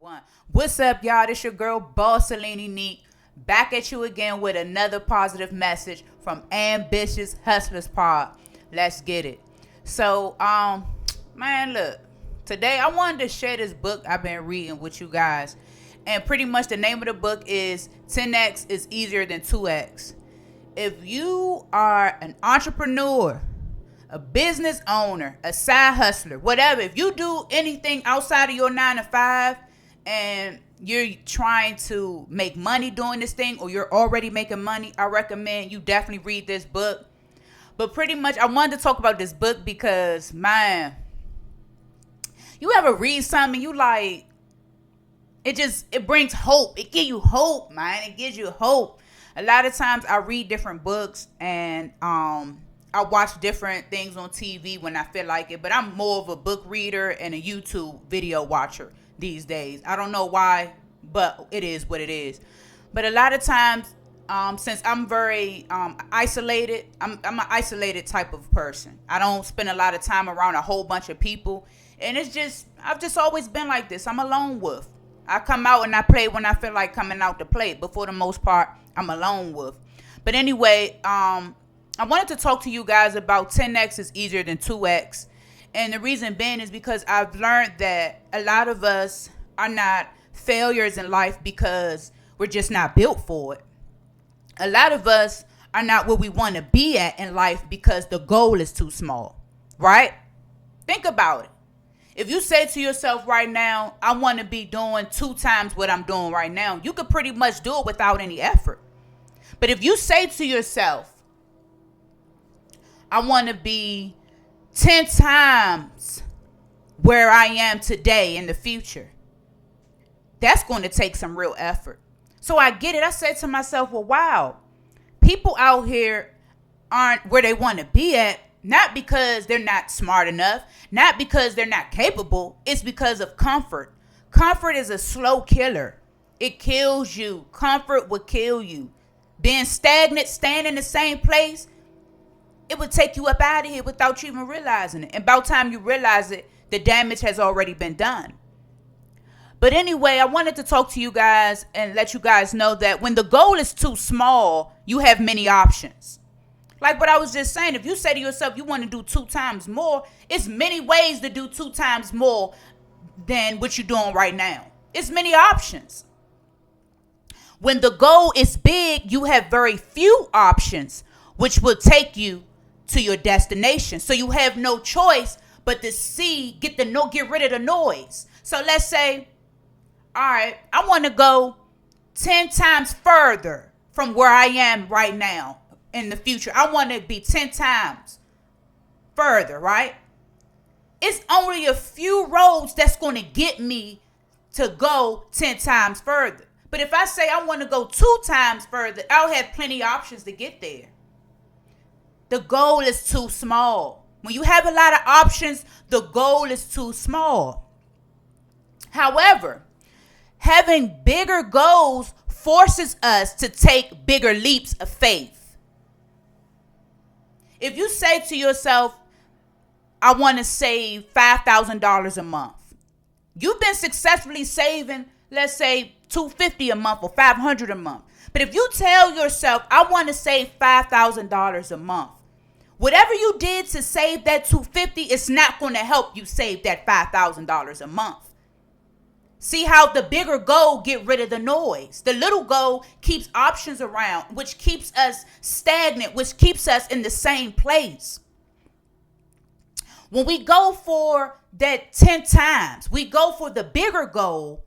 One. What's up, y'all? This your girl, Boss Selene Neat, back at you again with another positive message from Ambitious Hustlers Pod. Let's get it. So, man, look, today I wanted to share this book I've been reading with you guys, and pretty much the name of the book is 10x is easier than 2x. If you are an entrepreneur, a business owner, a side hustler, whatever, if you do anything outside of your 9 to 5 and you're trying to make money doing this thing, or you're already making money, I recommend you definitely read this book. But pretty much I wanted to talk about this book because, man, you ever read something you like, it brings hope. It gives you hope, man. It gives you hope. A lot of times I read different books and I watch different things on TV when I feel like it, but I'm more of a book reader and a YouTube video watcher these days. I don't know why, but it is what it is. But a lot of times, since I'm very isolated, I'm an isolated type of person. I don't spend a lot of time around a whole bunch of people, and I've just always been like this. I'm a lone wolf. I come out and I play when I feel like coming out to play, but for the most part, I'm a lone wolf. But anyway, I wanted to talk to you guys about 10x is easier than 2x. And the reason being is because I've learned that a lot of us are not failures in life because we're just not built for it. A lot of us are not where we want to be at in life because the goal is too small, right? Think about it. If you say to yourself right now, I want to be doing 2 times what I'm doing right now, you could pretty much do it without any effort. But if you say to yourself, I want to be 10 times where I am today in the future, that's going to take some real effort. So I get it. I said to myself, well, wow, people out here aren't where they want to be at, not because they're not smart enough, not because they're not capable. It's because of comfort. Comfort is a slow killer. It kills you. Comfort will kill you. Being stagnant, staying in the same place, it would take you up out of here without you even realizing it. And by the time you realize it, the damage has already been done. But anyway, I wanted to talk to you guys and let you guys know that when the goal is too small, you have many options. Like what I was just saying, if you say to yourself you want to do 2 times more, it's many ways to do 2 times more than what you're doing right now. It's many options. When the goal is big, you have very few options, which will take you to your destination. So you have no choice but to get rid of the noise. So let's say, all right, I want to go 10 times further from where I am right now in the future. I want to be 10 times further, right? It's only a few roads that's going to get me to go 10 times further. But if I say I want to go 2 times further, I'll have plenty of options to get there. The goal is too small. When you have a lot of options, the goal is too small. However, having bigger goals forces us to take bigger leaps of faith. If you say to yourself, I want to save $5,000 a month. You've been successfully saving, let's say, $250 a month or $500 a month. But if you tell yourself, I want to save $5,000 a month, whatever you did to save that $250, it's not going to help you save that $5,000 a month. See how the bigger goal get rid of the noise. The little goal keeps options around, which keeps us stagnant, which keeps us in the same place. When we go for that 10 times, we go for the bigger goal,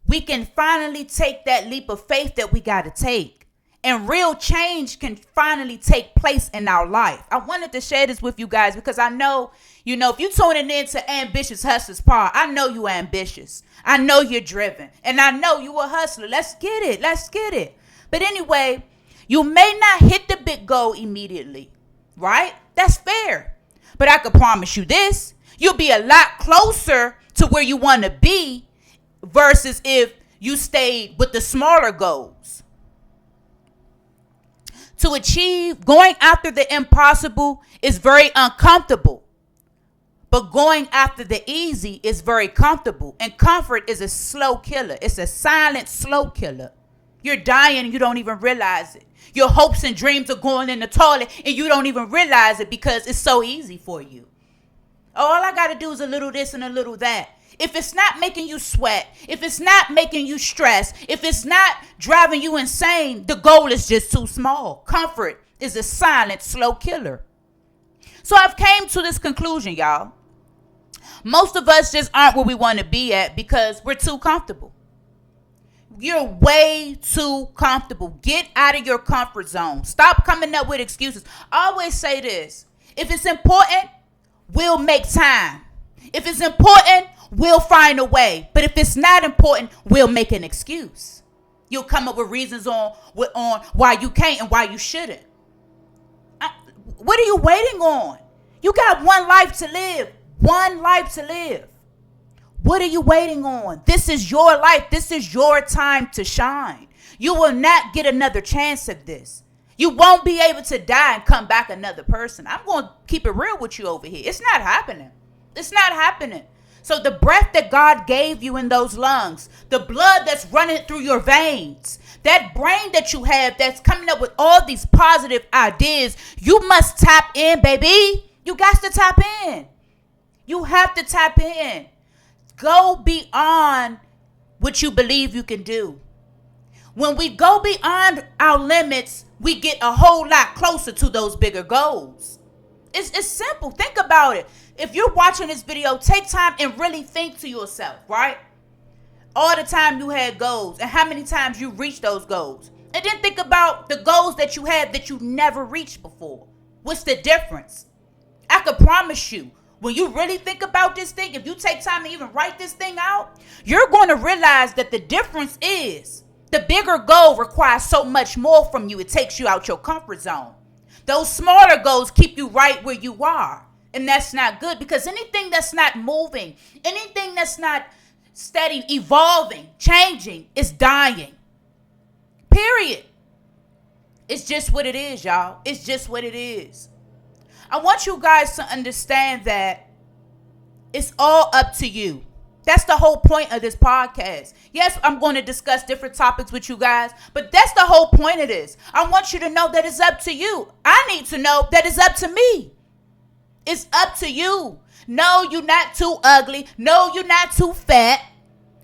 we can finally take that leap of faith that we got to take. And real change can finally take place in our life. I wanted to share this with you guys because I know, if you're tuning in to Ambitious Hustlers Pod, I know you're ambitious. I know you're driven. And I know you're a hustler. Let's get it. Let's get it. But anyway, you may not hit the big goal immediately, right? That's fair. But I can promise you this. You'll be a lot closer to where you want to be versus if you stayed with the smaller goals. Going after the impossible is very uncomfortable. But going after the easy is very comfortable. And comfort is a slow killer. It's a silent, slow killer. You're dying and you don't even realize it. Your hopes and dreams are going in the toilet and you don't even realize it because it's so easy for you. All I got to do is a little this and a little that. If it's not making you sweat, if it's not making you stress, if it's not driving you insane, the goal is just too small. Comfort is a silent, slow killer. So I've came to this conclusion, y'all. Most of us just aren't where we want to be at because we're too comfortable. You're way too comfortable. Get out of your comfort zone. Stop coming up with excuses. I always say this. If it's important, we'll make time. If it's important, we'll find a way. But if it's not important, we'll make an excuse. You'll come up with reasons on why you can't and why you shouldn't. What are you waiting on? You got one life to live. One life to live. What are you waiting on? This is your life. This is your time to shine. You will not get another chance at this. You won't be able to die and come back another person. I'm going to keep it real with you over here. It's not happening. It's not happening. So the breath that God gave you in those lungs, the blood that's running through your veins, that brain that you have that's coming up with all these positive ideas, you must tap in, baby. You got to tap in. You have to tap in. Go beyond what you believe you can do. When we go beyond our limits, we get a whole lot closer to those bigger goals. It's simple. Think about it. If you're watching this video, take time and really think to yourself, right? All the time you had goals and how many times you reached those goals. And then think about the goals that you had that you never reached before. What's the difference? I could promise you, when you really think about this thing, if you take time to even write this thing out, you're going to realize that the difference is the bigger goal requires so much more from you. It takes you out your comfort zone. Those smaller goals keep you right where you are. And that's not good because anything that's not moving, anything that's not steady, evolving, changing is dying. Period. It's just what it is, y'all. It's just what it is. I want you guys to understand that it's all up to you. That's the whole point of this podcast. Yes, I'm going to discuss different topics with you guys, but that's the whole point of this. I want you to know that it's up to you. I need to know that it's up to me. It's up to you. No, you're not too ugly. No, you're not too fat.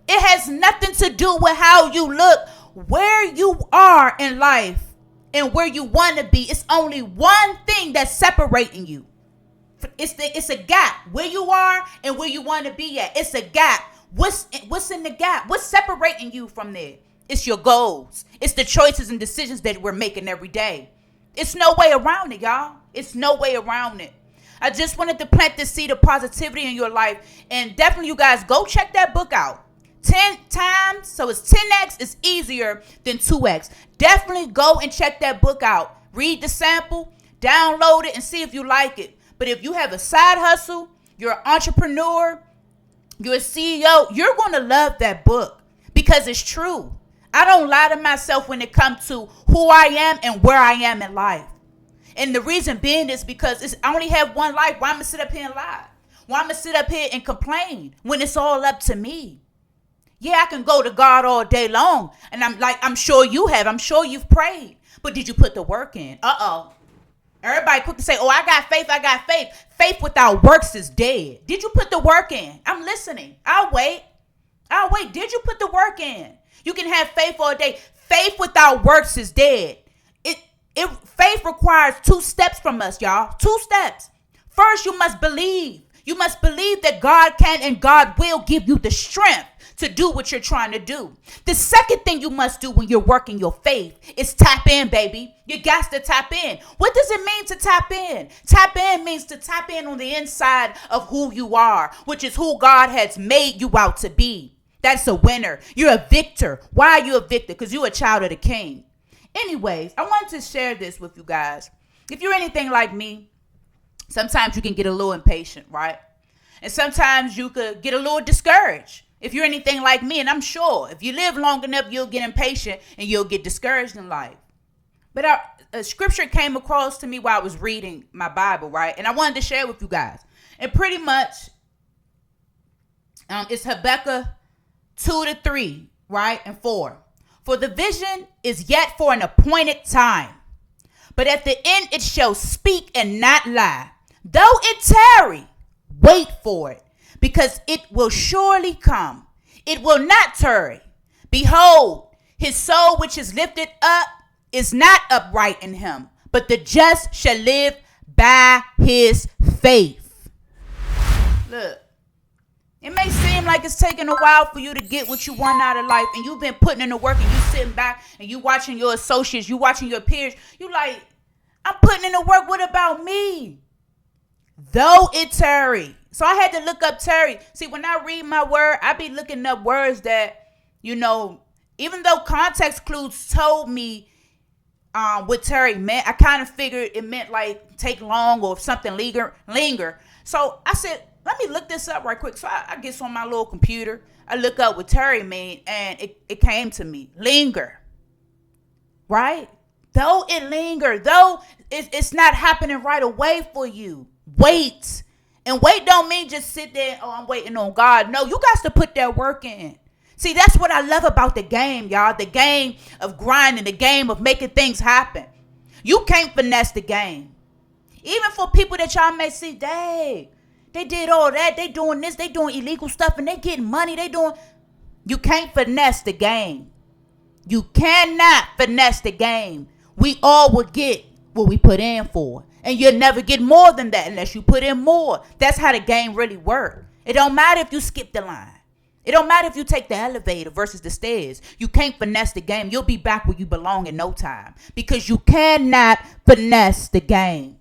It has nothing to do with how you look. Where you are in life and where you want to be, it's only one thing that's separating you. It's a gap. Where you are and where you want to be at. It's a gap. What's in the gap? What's separating you from there? It's your goals. It's the choices and decisions that we're making every day. It's no way around it, y'all. It's no way around it. I just wanted to plant the seed of positivity in your life. And definitely, you guys, go check that book out. 10 times, so it's 10x is easier than 2x. Definitely go and check that book out. Read the sample, download it, and see if you like it. But if you have a side hustle, you're an entrepreneur, you're a CEO, you're going to love that book because it's true. I don't lie to myself when it comes to who I am and where I am in life. And the reason being is because I only have one life. Why am I sit up here and lie? Why am I sit up here and complain when it's all up to me? Yeah, I can go to God all day long. And I'm sure you have. I'm sure you've prayed. But did you put the work in? Everybody quick to say, oh, I got faith. I got faith. Faith without works is dead. Did you put the work in? I'm listening. I'll wait. Did you put the work in? You can have faith all day. Faith without works is dead. Faith requires 2 steps from us, y'all. 2 steps. First, you must believe. You must believe that God can and God will give you the strength to do what you're trying to do. The second thing you must do when you're working your faith is tap in, baby. You got to tap in. What does it mean to tap in? Tap in means to tap in on the inside of who you are, which is who God has made you out to be. That's a winner. You're a victor. Why are you a victor? Because you're a child of the King. Anyways, I wanted to share this with you guys. If you're anything like me, sometimes you can get a little impatient, right? And sometimes you could get a little discouraged. If you're anything like me, and I'm sure if you live long enough, you'll get impatient and you'll get discouraged in life. But a scripture came across to me while I was reading my Bible, right? And I wanted to share it with you guys. And pretty much, it's Habakkuk 2-3, right? And 4. For the vision is yet for an appointed time, but at the end it shall speak and not lie. Though it tarry, wait for it, because it will surely come. It will not tarry. Behold, his soul which is lifted up is not upright in him, but the just shall live by his faith. Look, it may seem like it's taking a while for you to get what you want out of life, and you've been putting in the work, and you sitting back and you watching your associates, you watching your peers. You like, I'm putting in the work. What about me? Though it tarry. So I had to look up tarry. See, when I read my word, I be looking up words that, even though context clues told me what tarry meant, I kind of figured it meant like take long or something linger. So I said, let me look this up right quick. So I get on my little computer. I look up what tarry mean, and it came to me. Linger. Right? Though it linger, though it's not happening right away for you. Wait. And wait don't mean just sit there, I'm waiting on God. No, you got to put that work in. See, that's what I love about the game, y'all. The game of grinding, the game of making things happen. You can't finesse the game. Even for people that y'all may see, dang, they did all that. They doing this. They doing illegal stuff, and they getting money. You can't finesse the game. You cannot finesse the game. We all will get what we put in for. And you'll never get more than that unless you put in more. That's how the game really works. It don't matter if you skip the line. It don't matter if you take the elevator versus the stairs. You can't finesse the game. You'll be back where you belong in no time. Because you cannot finesse the game.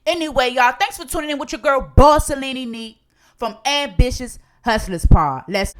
Anyway, y'all, thanks for tuning in with your girl, Boss Selene Neat, from Ambitious Hustlers Pod. Let's